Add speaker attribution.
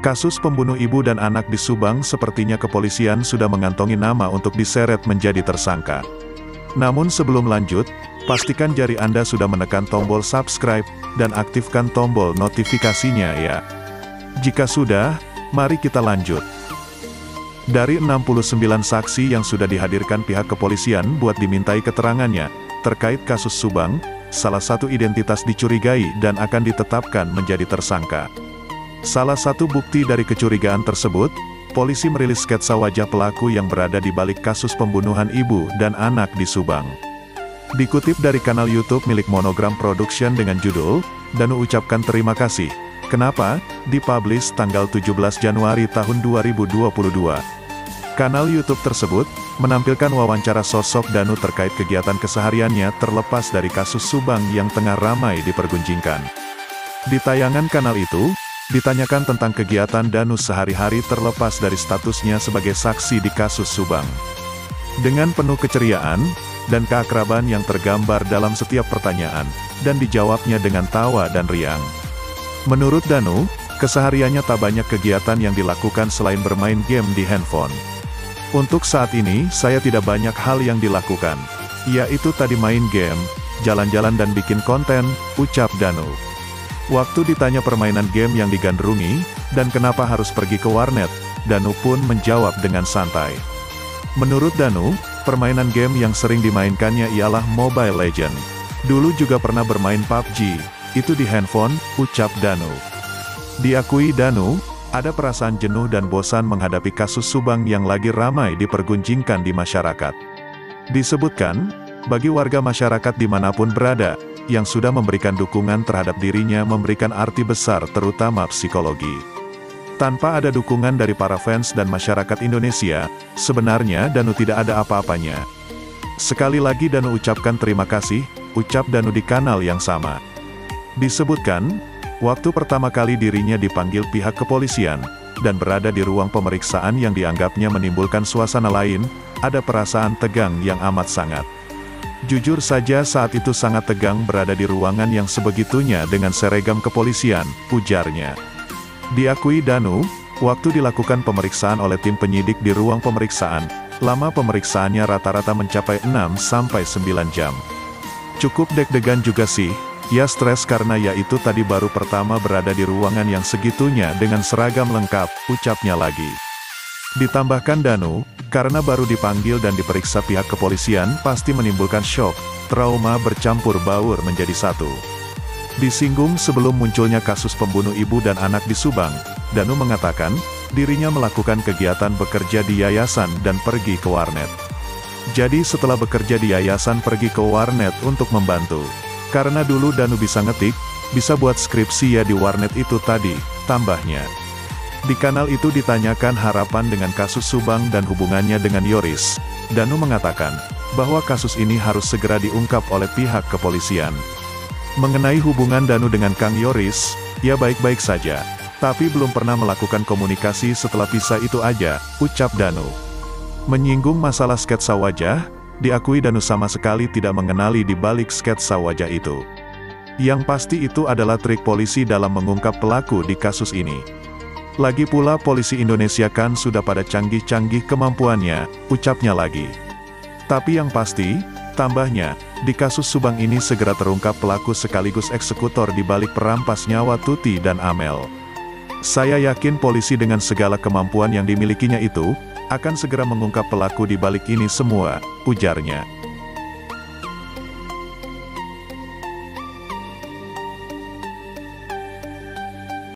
Speaker 1: Kasus pembunuh ibu dan anak di Subang sepertinya kepolisian sudah mengantongi nama untuk diseret menjadi tersangka. Namun sebelum lanjut, pastikan jari Anda sudah menekan tombol subscribe, dan aktifkan tombol notifikasinya ya. Jika sudah, mari kita lanjut. Dari 69 saksi yang sudah dihadirkan pihak kepolisian buat dimintai keterangannya, terkait kasus Subang, salah satu identitas dicurigai dan akan ditetapkan menjadi tersangka. Salah satu bukti dari kecurigaan tersebut, polisi merilis sketsa wajah pelaku yang berada di balik kasus pembunuhan ibu dan anak di Subang. Dikutip dari kanal YouTube milik Monogram Production dengan judul, Danu ucapkan terima kasih. Kenapa? Dipublish tanggal 17 Januari tahun 2022. Kanal YouTube tersebut menampilkan wawancara sosok Danu terkait kegiatan kesehariannya terlepas dari kasus Subang yang tengah ramai dipergunjingkan. Di tayangan kanal itu, ditanyakan tentang kegiatan Danu sehari-hari terlepas dari statusnya sebagai saksi di kasus Subang. Dengan penuh keceriaan dan keakraban yang tergambar dalam setiap pertanyaan, dan dijawabnya dengan tawa dan riang. Menurut Danu, kesehariannya tak banyak kegiatan yang dilakukan selain bermain game di handphone. Untuk saat ini, saya tidak banyak hal yang dilakukan, yaitu tadi main game, jalan-jalan dan bikin konten, ucap Danu. Waktu ditanya permainan game yang digandrungi, dan kenapa harus pergi ke warnet, Danu pun menjawab dengan santai. Menurut Danu, permainan game yang sering dimainkannya ialah Mobile Legends. Dulu juga pernah bermain PUBG, itu di handphone, ucap Danu. Diakui Danu, ada perasaan jenuh dan bosan menghadapi kasus Subang yang lagi ramai dipergunjingkan di masyarakat. Disebutkan, bagi warga masyarakat dimanapun berada, yang sudah memberikan dukungan terhadap dirinya memberikan arti besar terutama psikologi. Tanpa ada dukungan dari para fans dan masyarakat Indonesia, sebenarnya Danu tidak ada apa-apanya. Sekali lagi Danu ucapkan terima kasih, ucap Danu di kanal yang sama. Disebutkan, waktu pertama kali dirinya dipanggil pihak kepolisian, dan berada di ruang pemeriksaan yang dianggapnya menimbulkan suasana lain, ada perasaan tegang yang amat sangat. Jujur saja saat itu sangat tegang berada di ruangan yang sebegitunya dengan seragam kepolisian, ujarnya. Diakui Danu, waktu dilakukan pemeriksaan oleh tim penyidik di ruang pemeriksaan, lama pemeriksaannya rata-rata mencapai 6-9 jam. Cukup deg-degan juga sih, ya stres karena yaitu tadi baru pertama berada di ruangan yang segitunya dengan seragam lengkap, ucapnya lagi. Ditambahkan Danu, karena baru dipanggil dan diperiksa pihak kepolisian pasti menimbulkan syok, trauma bercampur baur menjadi satu. Disinggung sebelum munculnya kasus pembunuh ibu dan anak di Subang, Danu mengatakan, dirinya melakukan kegiatan bekerja di yayasan dan pergi ke warnet. Jadi setelah bekerja di yayasan pergi ke warnet untuk membantu. Karena dulu Danu bisa ngetik, bisa buat skripsi ya di warnet itu tadi, tambahnya. Di kanal itu ditanyakan harapan dengan kasus Subang dan hubungannya dengan Yoris. Danu mengatakan, bahwa kasus ini harus segera diungkap oleh pihak kepolisian. Mengenai hubungan Danu dengan Kang Yoris, ya baik-baik saja. Tapi belum pernah melakukan komunikasi setelah pisah itu aja, ucap Danu. Menyinggung masalah sketsa wajah, diakui Danu sama sekali tidak mengenali di balik sketsa wajah itu. Yang pasti itu adalah trik polisi dalam mengungkap pelaku di kasus ini. Lagi pula polisi Indonesia kan sudah pada canggih-canggih kemampuannya, ucapnya lagi. Tapi yang pasti, tambahnya, di kasus Subang ini segera terungkap pelaku sekaligus eksekutor di balik perampas nyawa Tuti dan Amel. Saya yakin polisi dengan segala kemampuan yang dimilikinya itu, akan segera mengungkap pelaku di balik ini semua, ujarnya.